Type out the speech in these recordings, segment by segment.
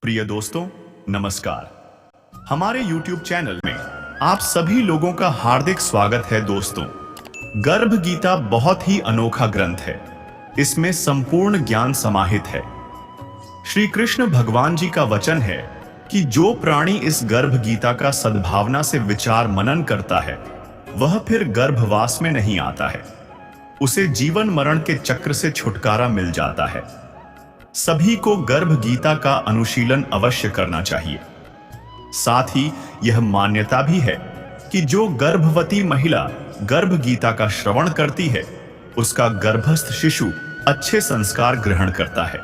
प्रिय दोस्तों, नमस्कार। हमारे YouTube चैनल में आप सभी लोगों का हार्दिक स्वागत है। दोस्तों, गर्भ गीता बहुत ही अनोखा ग्रंथ है। इसमें संपूर्ण ज्ञान समाहित है। श्री कृष्ण भगवान जी का वचन है कि जो प्राणी इस गर्भ गीता का सद्भावना से विचार मनन करता है, वह फिर गर्भवास में नहीं आता है। उसे जीवन मरण के चक्र से छुटकारा मिल जाता है। सभी को गर्भ गीता का अनुशीलन अवश्य करना चाहिए। साथ ही यह मान्यता भी है कि जो गर्भवती महिला गर्भ गीता का श्रवण करती है, उसका गर्भस्थ शिशु अच्छे संस्कार ग्रहण करता है।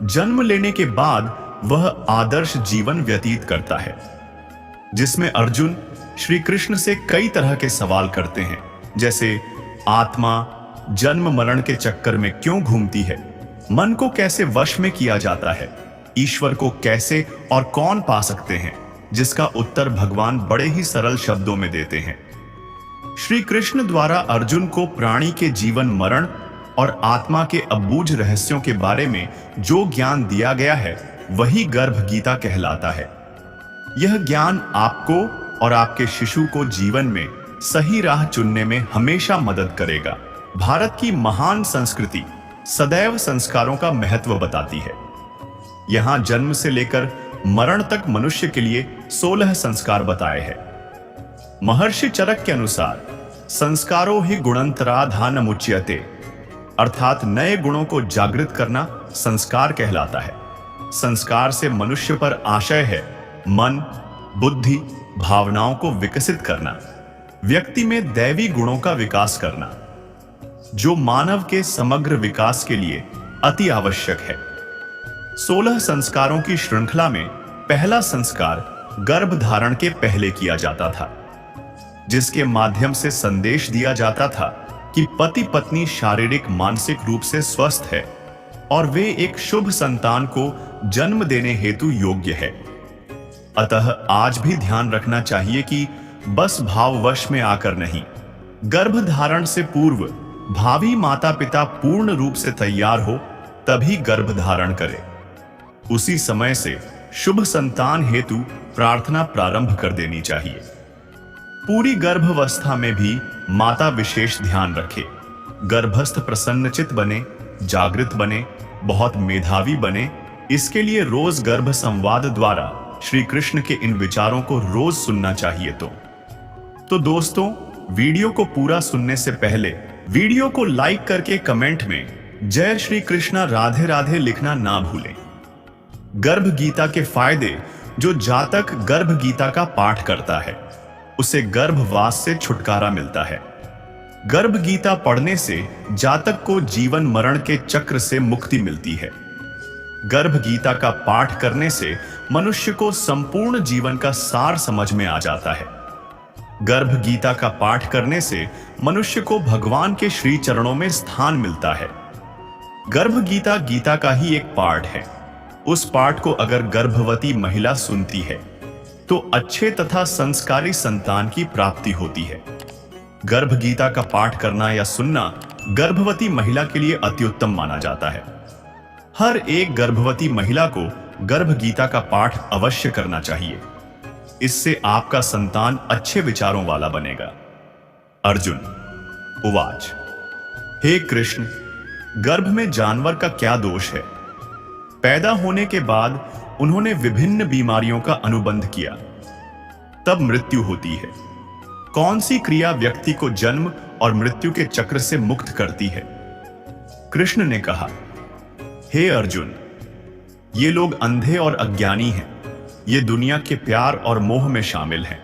जन्म लेने के बाद वह आदर्श जीवन व्यतीत करता है, जिसमें अर्जुन श्री कृष्ण से कई तरह के सवाल करते हैं, जैसे आत्मा जन्म मरण के चक्कर में क्यों घूमती है, मन को कैसे वश में किया जाता है, ईश्वर को कैसे और कौन पा सकते हैं, जिसका उत्तर भगवान बड़े ही सरल शब्दों में देते हैं। श्री कृष्ण द्वारा अर्जुन को प्राणी के जीवन मरण और आत्मा के अबूझ रहस्यों के बारे में जो ज्ञान दिया गया है, वही गर्भ गीता कहलाता है। यह ज्ञान आपको और आपके शिशु को जीवन में सही राह चुनने में हमेशा मदद करेगा। भारत की महान संस्कृति सदैव संस्कारों का महत्व बताती है। यहां जन्म से लेकर मरण तक मनुष्य के लिए 16 संस्कार बताए हैं। महर्षि चरक के अनुसार संस्कारो ही गुणंतराधानमुच्यते, अर्थात नए गुणों को जागृत करना संस्कार कहलाता है। संस्कार से मनुष्य पर आशय है मन, बुद्धि, भावनाओं को विकसित करना, व्यक्ति में दैवी गुणों का विकास करना, जो मानव के समग्र विकास के लिए अति आवश्यक है। 16 संस्कारों की श्रृंखला में पहला संस्कार गर्भ धारण के पहले किया जाता था, जिसके माध्यम से संदेश दिया जाता था कि पति पत्नी शारीरिक मानसिक रूप से स्वस्थ है और वे एक शुभ संतान को जन्म देने हेतु योग्य है। अतः आज भी ध्यान रखना चाहिए कि बस भाववश में आकर नहीं, गर्भ धारण से पूर्व भावी माता पिता पूर्ण रूप से तैयार हो तभी गर्भ धारण करें। उसी समय से शुभ संतान हेतु प्रार्थना प्रारंभ कर देनी चाहिए। पूरी गर्भावस्था में भी माता विशेष ध्यान रखे, गर्भस्थ प्रसन्नचित बने, जागृत बने, बहुत मेधावी बने। इसके लिए रोज गर्भ संवाद द्वारा श्री कृष्ण के इन विचारों को रोज सुनना चाहिए। तो दोस्तों, वीडियो को पूरा सुनने से पहले वीडियो को लाइक करके कमेंट में जय श्री कृष्णा राधे राधे लिखना ना भूलें। गर्भ गीता के फायदे। जो जातक गर्भ गीता का पाठ करता है, उसे गर्भवास से छुटकारा मिलता है। गर्भ गीता पढ़ने से जातक को जीवन मरण के चक्र से मुक्ति मिलती है। गर्भ गीता का पाठ करने से मनुष्य को संपूर्ण जीवन का सार समझ में आ जाता है। गर्भ गीता का पाठ करने से मनुष्य को भगवान के श्री चरणों में स्थान मिलता है। गर्भ गीता गीता का ही एक पाठ है। उस पाठ को अगर गर्भवती महिला सुनती है तो अच्छे तथा संस्कारी संतान की प्राप्ति होती है। गर्भ गीता का पाठ करना या सुनना गर्भवती महिला के लिए अति उत्तम माना जाता है। हर एक गर्भवती महिला को गर्भ गीता का पाठ अवश्य करना चाहिए। इससे आपका संतान अच्छे विचारों वाला बनेगा। अर्जुन उवाच, हे कृष्ण, गर्भ में जानवर का क्या दोष है? पैदा होने के बाद उन्होंने विभिन्न बीमारियों का अनुबंध किया, तब मृत्यु होती है। कौन सी क्रिया व्यक्ति को जन्म और मृत्यु के चक्र से मुक्त करती है? कृष्ण ने कहा, हे अर्जुन, ये लोग अंधे और अज्ञानी हैं। ये दुनिया के प्यार और मोह में शामिल हैं।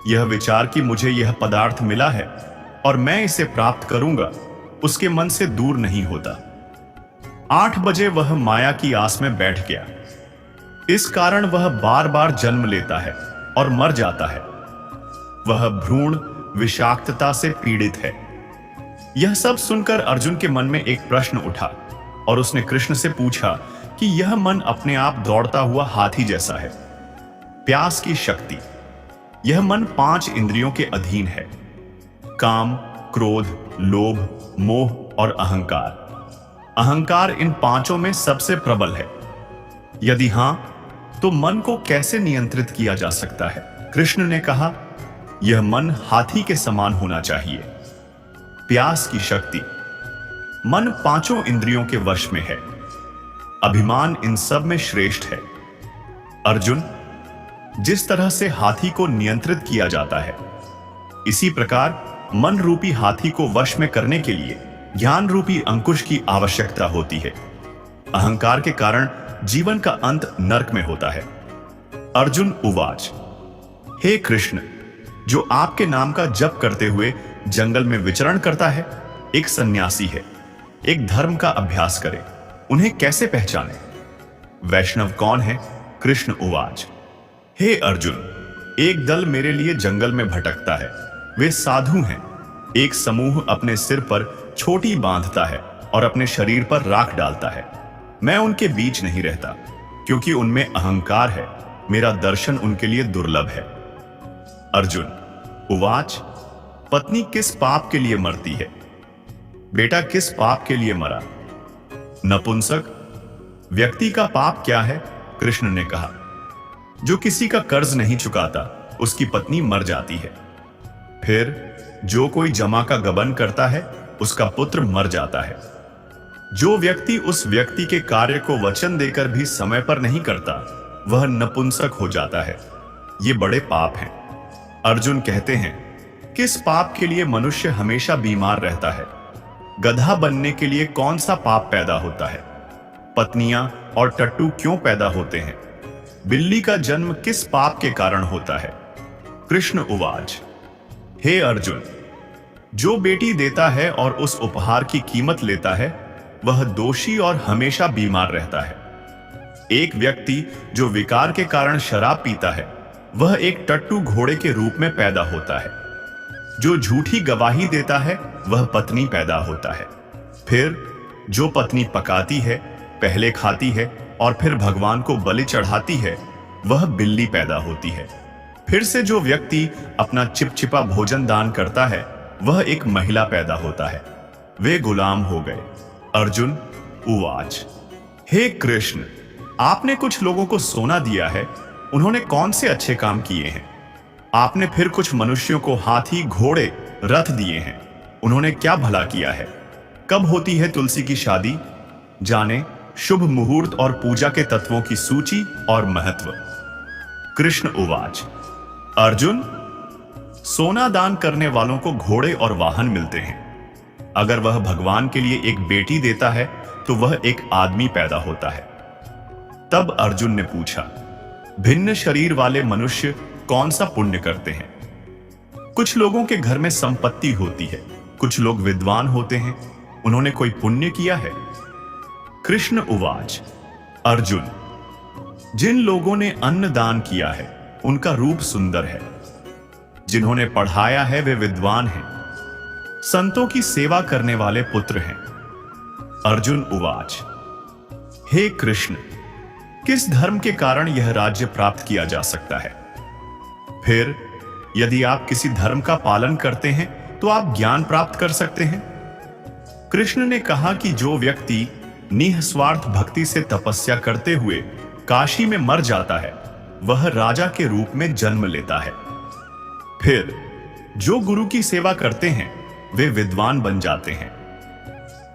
यह विचार कि मुझे यह पदार्थ मिला है और मैं इसे प्राप्त करूंगा, उसके मन से दूर नहीं होता। 8 बजे वह माया की आस में बैठ गया। इस कारण वह बार बार जन्म लेता है और मर जाता है। वह भ्रूण विषाक्तता से पीड़ित है। यह सब सुनकर अर्जुन के मन में एक प्रश्न उठा और उसने कृष्ण से पूछा कि यह मन अपने आप दौड़ता हुआ हाथी जैसा है। प्यास की शक्ति। यह मन 5 इंद्रियों के अधीन है, काम, क्रोध, लोभ, मोह और अहंकार। अहंकार इन पांचों में सबसे प्रबल है। यदि हां, तो मन को कैसे नियंत्रित किया जा सकता है? कृष्ण ने कहा, यह मन हाथी के समान होना चाहिए। प्यास की शक्ति। मन पांचों इंद्रियों के वश में है। अभिमान इन सब में श्रेष्ठ है। अर्जुन, जिस तरह से हाथी को नियंत्रित किया जाता है, इसी प्रकार मन रूपी हाथी को वश में करने के लिए ज्ञान रूपी अंकुश की आवश्यकता होती है। अहंकार के कारण जीवन का अंत नरक में होता है। अर्जुन उवाच, हे कृष्ण, जो आपके नाम का जप करते हुए जंगल में विचरण करता है, एक सन्यासी है, एक धर्म का अभ्यास करे, उन्हें कैसे पहचाने? वैष्णव कौन है? कृष्ण उवाच, हे अर्जुन, एक दल मेरे लिए जंगल में भटकता है। वे साधु हैं। एक समूह अपने सिर पर छोटी बांधता है और अपने शरीर पर राख डालता है। मैं उनके बीच नहीं रहता, क्योंकि उनमें अहंकार है। मेरा दर्शन उनके लिए दुर्लभ है। अर्जुन उवाच, पत्नी किस पाप के लिए मरती है? बेटा किस पाप के लिए मरा? नपुंसक। व्यक्ति का पाप क्या है? कृष्ण ने कहा, जो किसी का कर्ज नहीं चुकाता, उसकी पत्नी मर जाती है। फिर जो कोई जमा का गबन करता है, उसका पुत्र मर जाता है। जो व्यक्ति उस व्यक्ति के कार्य को वचन देकर भी समय पर नहीं करता, वह नपुंसक हो जाता है। ये बड़े पाप हैं। अर्जुन कहते हैं, किस पाप के लिए मनुष्य हमेशा बीमार रहता है? गधा बनने के लिए कौन सा पाप पैदा होता है? पत्नियां और टट्टू क्यों पैदा होते हैं? बिल्ली का जन्म किस पाप के कारण होता है? कृष्ण उवाच, हे अर्जुन, जो बेटी देता है और उस उपहार की कीमत लेता है, वह दोषी और हमेशा बीमार रहता है। एक व्यक्ति जो विकार के कारण शराब पीता है, वह एक टट्टू घोड़े के रूप में पैदा होता है। जो झूठी गवाही देता है, वह पत्नी पैदा होता है। फिर जो पत्नी पकाती है, पहले खाती है और फिर भगवान को बलि चढ़ाती है, वह बिल्ली पैदा होती है। फिर से जो व्यक्ति अपना चिपचिपा भोजन दान करता है, वह एक महिला पैदा होता है। वे गुलाम हो गए। अर्जुन उवाच, हे कृष्ण, आपने कुछ लोगों को सोना दिया है, उन्होंने कौन से अच्छे काम किए हैं? आपने फिर कुछ मनुष्यों को हाथी, घोड़े, रथ दिए हैं, उन्होंने क्या भला किया है? कब होती है तुलसी की शादी? जाने शुभ मुहूर्त और पूजा के तत्वों की सूची और महत्व। कृष्ण उवाच, अर्जुन, सोना दान करने वालों को घोड़े और वाहन मिलते हैं। अगर वह भगवान के लिए एक बेटी देता है, तो वह एक आदमी पैदा होता है। तब अर्जुन ने पूछा, भिन्न शरीर वाले मनुष्य कौन सा पुण्य करते हैं? कुछ लोगों के घर में संपत्ति होती है, कुछ लोग विद्वान होते हैं, उन्होंने कोई पुण्य किया है? कृष्ण उवाच, अर्जुन, जिन लोगों ने अन्न दान किया है, उनका रूप सुंदर है। जिन्होंने पढ़ाया है, वे विद्वान हैं। संतों की सेवा करने वाले पुत्र हैं। अर्जुन उवाच, हे कृष्ण, किस धर्म के कारण यह राज्य प्राप्त किया जा सकता है? फिर यदि आप किसी धर्म का पालन करते हैं, तो आप ज्ञान प्राप्त कर सकते हैं। कृष्ण ने कहा कि जो व्यक्ति निस्वार्थ भक्ति से तपस्या करते हुए काशी में मर जाता है, वह राजा के रूप में जन्म लेता है। फिर जो गुरु की सेवा करते हैं, वे विद्वान बन जाते हैं।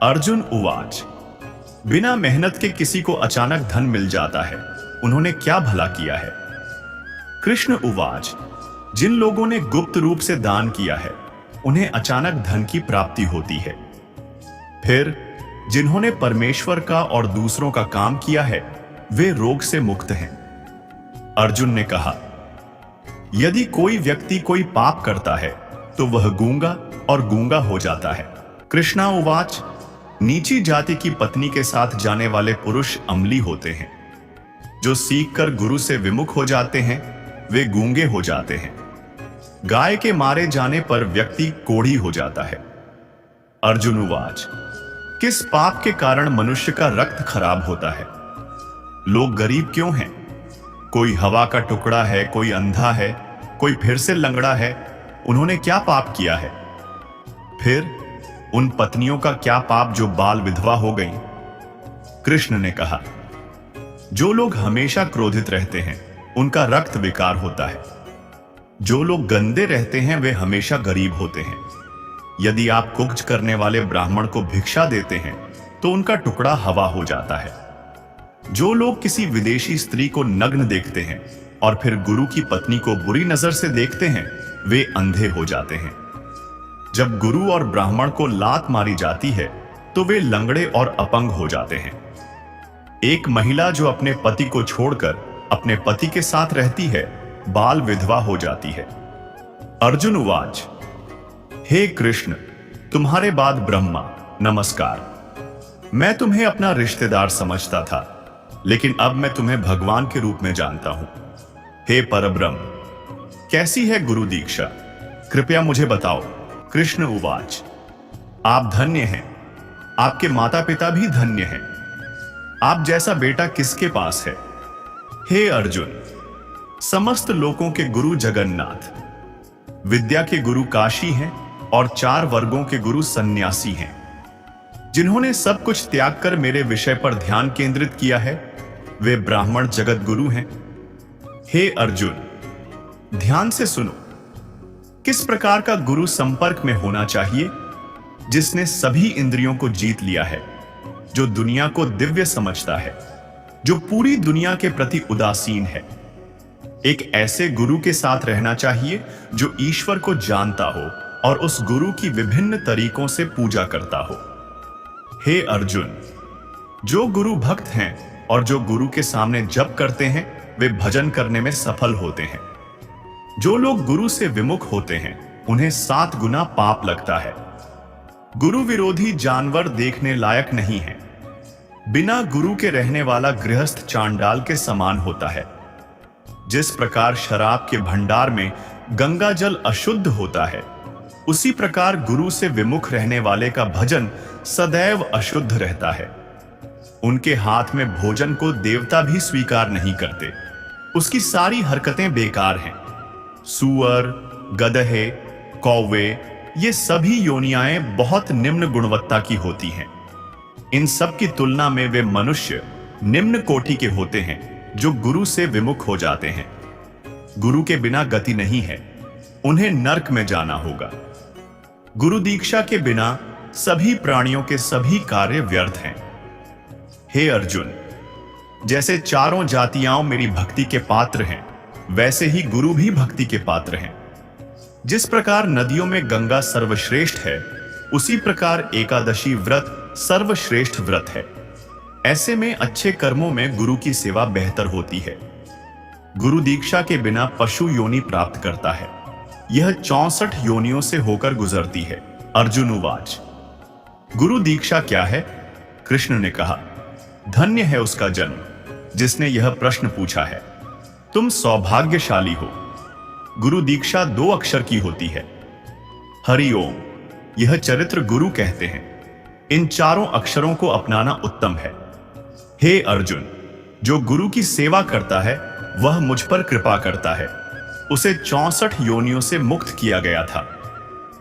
अर्जुन उवाच, बिना मेहनत के किसी को अचानक धन मिल जाता है, उन्होंने क्या भला किया है? कृष्ण उवाच, जिन लोगों ने गुप्त रूप से दान किया है, उन्हें अचानक धन की प्राप्ति होती है। फिर जिन्होंने परमेश्वर का और दूसरों का काम किया है, वे रोग से मुक्त हैं। अर्जुन ने कहा, यदि कोई व्यक्ति कोई पाप करता है, तो वह गूंगा और गूंगा हो जाता है। कृष्णा उवाच, नीची जाति की पत्नी के साथ जाने वाले पुरुष अम्ली होते हैं। जो सीखकर गुरु से विमुख हो जाते हैं, वे गूंगे हो जाते हैं। गाय के मारे जाने पर व्यक्ति कोढ़ी हो जाता है। अर्जुन उवाच, किस पाप के कारण मनुष्य का रक्त खराब होता है? लोग गरीब क्यों हैं? कोई हवा का टुकड़ा है, कोई अंधा है, कोई फिर से लंगड़ा है, उन्होंने क्या पाप किया है? फिर उन पत्नियों का क्या पाप जो बाल विधवा हो गईं? कृष्ण ने कहा, जो लोग हमेशा क्रोधित रहते हैं उनका रक्त विकार होता है। जो लोग गंदे रहते हैं वे हमेशा गरीब होते हैं। यदि आप कुछ करने वाले ब्राह्मण को भिक्षा देते हैं तो उनका टुकड़ा हवा हो जाता है। जो लोग किसी विदेशी स्त्री को नग्न देखते हैं और फिर गुरु की पत्नी को बुरी नजर से देखते हैं वे अंधे हो जाते हैं। जब गुरु और ब्राह्मण को लात मारी जाती है तो वे लंगड़े और अपंग हो जाते हैं। एक महिला जो अपने पति को छोड़कर अपने पति के साथ रहती है बाल विधवा हो जाती है। अर्जुन उवाच, हे कृष्ण, तुम्हारे बाद ब्रह्मा, नमस्कार। मैं तुम्हें अपना रिश्तेदार समझता था, लेकिन अब मैं तुम्हें भगवान के रूप में जानता हूं। हे परब्रह्म, कैसी है गुरु दीक्षा, कृपया मुझे बताओ। कृष्ण उवाच, आप धन्य हैं, आपके माता पिता भी धन्य हैं। आप जैसा बेटा किसके पास है? हे अर्जुन, समस्त लोकों के गुरु जगन्नाथ, विद्या के गुरु काशी हैं और 4 वर्गों के गुरु सन्यासी हैं। जिन्होंने सब कुछ त्याग कर मेरे विषय पर ध्यान केंद्रित किया है वे ब्राह्मण जगत गुरु हैं। हे अर्जुन, ध्यान से सुनो। किस प्रकार का गुरु संपर्क में होना चाहिए? जिसने सभी इंद्रियों को जीत लिया है, जो दुनिया को दिव्य समझता है, जो पूरी दुनिया के प्रति उदासीन है। एक ऐसे गुरु के साथ रहना चाहिए जो ईश्वर को जानता हो और उस गुरु की विभिन्न तरीकों से पूजा करता हो। हे अर्जुन, जो गुरु भक्त हैं और जो गुरु के सामने जप करते हैं वे भजन करने में सफल होते हैं। जो लोग गुरु से विमुख होते हैं उन्हें 7 गुना पाप लगता है। गुरु विरोधी जानवर देखने लायक नहीं है। बिना गुरु के रहने वाला गृहस्थ चांडाल के समान होता है। जिस प्रकार शराब के भंडार में गंगा जल अशुद्ध होता है, उसी प्रकार गुरु से विमुख रहने वाले का भजन सदैव अशुद्ध रहता है। उनके हाथ में भोजन को देवता भी स्वीकार नहीं करते। उसकी सारी हरकतें बेकार हैं। सूअर, गधे, कौवे, ये सभी योनियाएं बहुत निम्न गुणवत्ता की होती हैं। इन सब की तुलना में वे मनुष्य निम्न कोटि के होते हैं जो गुरु से विमुख हो जाते हैं। गुरु के बिना गति नहीं है, उन्हें नरक में जाना होगा। गुरु दीक्षा के बिना सभी प्राणियों के सभी कार्य व्यर्थ हैं। हे अर्जुन, जैसे चारों जातियां मेरी भक्ति के पात्र हैं, वैसे ही गुरु भी भक्ति के पात्र हैं। जिस प्रकार नदियों में गंगा सर्वश्रेष्ठ है, उसी प्रकार एकादशी व्रत सर्वश्रेष्ठ व्रत है। ऐसे में अच्छे कर्मों में गुरु की सेवा बेहतर होती है। गुरु दीक्षा के बिना पशु योनि प्राप्त करता है। यह 64 योनियों से होकर गुजरती है। अर्जुन उवाच, गुरु दीक्षा क्या है? कृष्ण ने कहा, धन्य है उसका जन्म जिसने यह प्रश्न पूछा है। तुम सौभाग्यशाली हो। गुरु दीक्षा 2 अक्षर की होती है। हरि ओम, यह चरित्र गुरु कहते हैं। इन चारों अक्षरों को अपनाना उत्तम है। हे अर्जुन, जो गुरु की सेवा करता है वह मुझ पर कृपा करता है। उसे 64 योनियों से मुक्त किया गया था।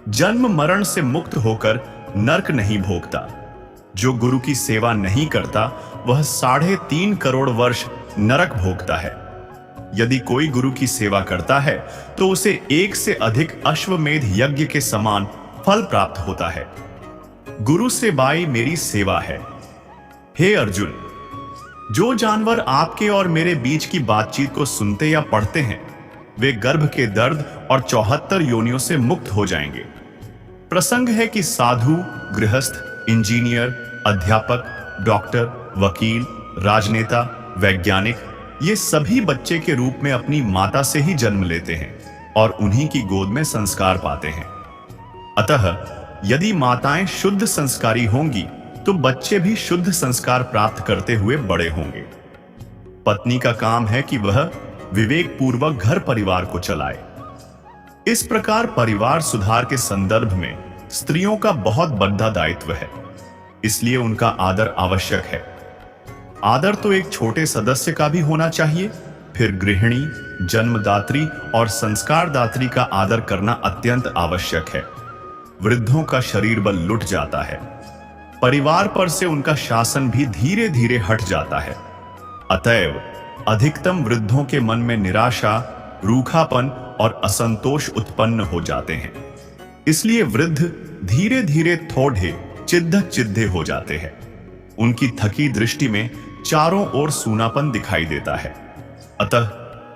जन्म मरण से मुक्त होकर नरक नहीं भोगता। जो गुरु की सेवा नहीं करता वह 3.5 करोड़ वर्ष नरक भोगता है। यदि कोई गुरु की सेवा करता है तो उसे 1 से अधिक अश्वमेध यज्ञ के समान फल प्राप्त होता है। गुरु सेवाई मेरी सेवा है। हे अर्जुन, जो जानवर आपके और मेरे बीच की बातचीत को सुनते या पढ़ते हैं वे गर्भ के दर्द और 74 योनियों से मुक्त हो जाएंगे। प्रसंग है कि साधु, गृहस्थ, इंजीनियर, अध्यापक, डॉक्टर, वकील, राजनेता, वैज्ञानिक ये सभी बच्चे के रूप में अपनी माता से ही जन्म लेते हैं और उन्हीं की गोद में संस्कार पाते हैं। अतः यदि माताएं शुद्ध संस्कारी होंगी तो बच्चे भी शुद्ध संस्कार प्राप्त करते हुए बड़े होंगे। पत्नी का काम है कि वह विवेक पूर्वक घर परिवार को चलाए। इस प्रकार परिवार सुधार के संदर्भ में स्त्रियों का बहुत बड़ा दायित्व है, इसलिए उनका आदर आवश्यक है। आदर तो एक छोटे सदस्य का भी होना चाहिए। फिर गृहिणी, जन्मदात्री और संस्कारदात्री का आदर करना अत्यंत आवश्यक है। वृद्धों का शरीर बल लुट जाता है। परिवार पर से उनका शासन भी धीरे धीरे हट जाता है। अतएव अधिकतम वृद्धों के मन में निराशा, रूखापन और असंतोष उत्पन्न हो जाते हैं। इसलिए वृद्ध धीरे धीरे थोड़े चिद्दे हो जाते हैं। उनकी थकी दृष्टि में चारों ओर सूनापन दिखाई देता है। अतः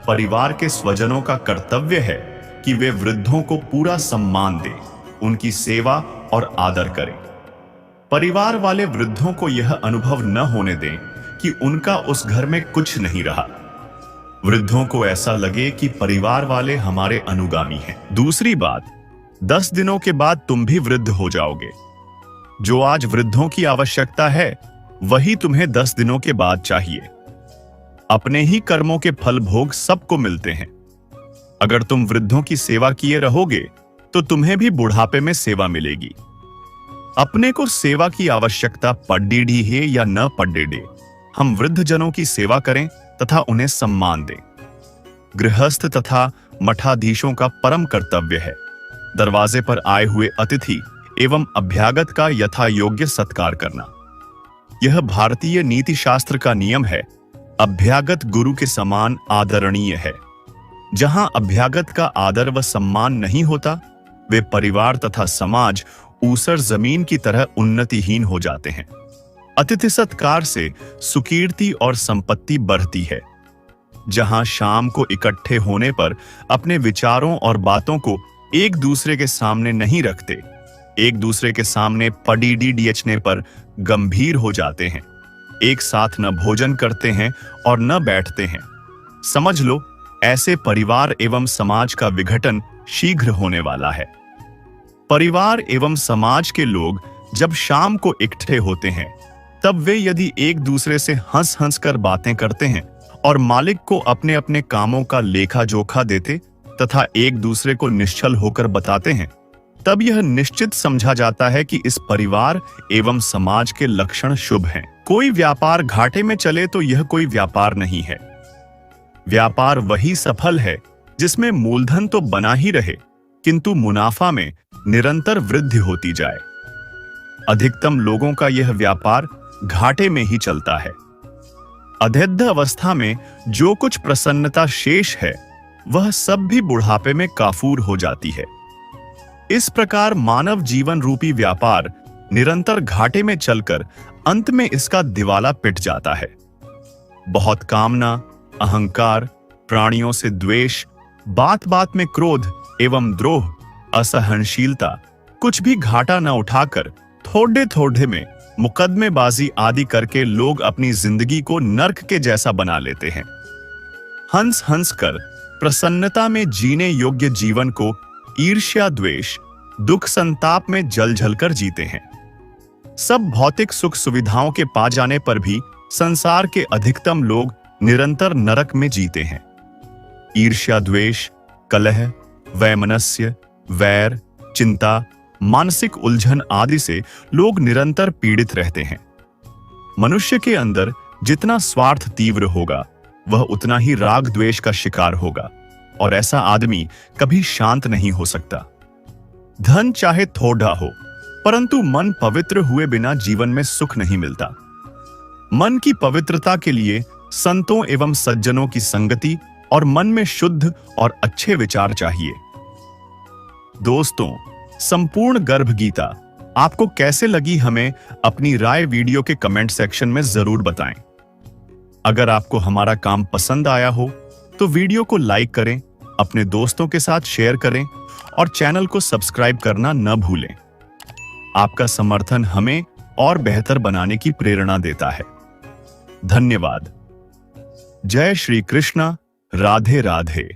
परिवार के स्वजनों का कर्तव्य है कि वे वृद्धों को पूरा सम्मान दें, उनकी सेवा और आदर करें। परिवार वाले वृद्धों को यह अनुभव न होने दें कि उनका उस घर में कुछ नहीं रहा। वृद्धों को ऐसा लगे कि परिवार वाले हमारे अनुगामी हैं। दूसरी बात, 10 दिनों के बाद तुम भी वृद्ध हो जाओगे। जो आज वृद्धों की आवश्यकता है वही तुम्हें 10 दिनों के बाद चाहिए। अपने ही कर्मों के फल भोग सबको मिलते हैं। अगर तुम वृद्धों की सेवा किए रहोगे तो तुम्हें भी बुढ़ापे में सेवा मिलेगी। अपने को सेवा की आवश्यकता पड्डीडी है या न पड्डीडी, हम वृद्ध जनों की सेवा करें तथा उन्हें सम्मान दें। गृहस्थ तथा मठाधीशों का परम कर्तव्य है दरवाजे पर आए हुए अतिथि एवं अभ्यागत का यथा योग्य सत्कार करना। यह भारतीय नीति शास्त्र का नियम है। अभ्यागत गुरु के समान आदरणीय है। जहां अभ्यागत का आदर व सम्मान नहीं होता, वे परिवार तथा समाज ऊसर जमीन की तरह उन्नतिहीन हो जाते हैं। अतिथि सत्कार से सुकीर्ति और संपत्ति बढ़ती है। जहां शाम को इकट्ठे होने पर अपने विचारों और बातों को एक दूसरे के सामने नहीं रखते, एक दूसरे के सामने पडीडी डियचने पर गंभीर हो जाते हैं, एक साथ न भोजन करते हैं और न बैठते हैं, समझ लो ऐसे परिवार एवं समाज का विघटन शीघ्र होने वाला है। परिवार एवं समाज के लोग जब शाम को इकट्ठे होते हैं तब वे यदि एक दूसरे से हंस हंस कर बातें करते हैं और मालिक को अपने अपने कामों का लेखा जोखा देते तथा एक दूसरे को निश्चल होकर बताते हैं, तब यह निश्चित समझा जाता है कि इस परिवार एवं समाज के लक्षण शुभ हैं। कोई व्यापार घाटे में चले तो यह कोई व्यापार नहीं है। व्यापार वही सफल है जिसमें मूलधन तो बना ही रहे किंतु मुनाफा में निरंतर वृद्धि होती जाए। अधिकतम लोगों का यह व्यापार घाटे में ही चलता है। अधेद्ध अवस्था में जो कुछ प्रसन्नता शेष है वह सब भी बुढ़ापे में काफूर हो जाती है। इस प्रकार मानव जीवन रूपी व्यापार निरंतर घाटे में चलकर अंत में इसका दिवाला पिट जाता है। बहुत कामना, अहंकार, प्राणियों से द्वेष, बात बात में क्रोध एवं द्रोह, असहनशीलता, कुछ भी घाटा न उठाकर थोड़े थोड़े में मुकदमेबाजी आदि करके लोग अपनी जिंदगी को नर्क के जैसा बना लेते हैं। हंस हंस कर प्रसन्नता में जीने योग्य जीवन को ईर्ष्या, द्वेष, दुख, संताप में जल जल कर जीते हैं। सब भौतिक सुख सुविधाओं के पा जाने पर भी संसार के अधिकतम लोग निरंतर नरक में जीते हैं। ईर्ष्या, द्वेष, कलह, वैमनस्य, वैर, चिंता, मानसिक उलझन आदि से लोग निरंतर पीड़ित रहते हैं। मनुष्य के अंदर जितना स्वार्थ तीव्र होगा वह उतना ही राग द्वेष का शिकार होगा और ऐसा आदमी कभी शांत नहीं हो सकता। धन चाहे थोड़ा हो परंतु मन पवित्र हुए बिना जीवन में सुख नहीं मिलता। मन की पवित्रता के लिए संतों एवं सज्जनों की संगति और मन में शुद्ध और अच्छे विचार चाहिए। दोस्तों, संपूर्ण गर्भ गीता आपको कैसे लगी, हमें अपनी राय वीडियो के कमेंट सेक्शन में जरूर बताएं। अगर आपको हमारा काम पसंद आया हो तो वीडियो को लाइक करें, अपने दोस्तों के साथ शेयर करें और चैनल को सब्सक्राइब करना न भूलें। आपका समर्थन हमें और बेहतर बनाने की प्रेरणा देता है। धन्यवाद। जय श्री कृष्ण। राधे राधे।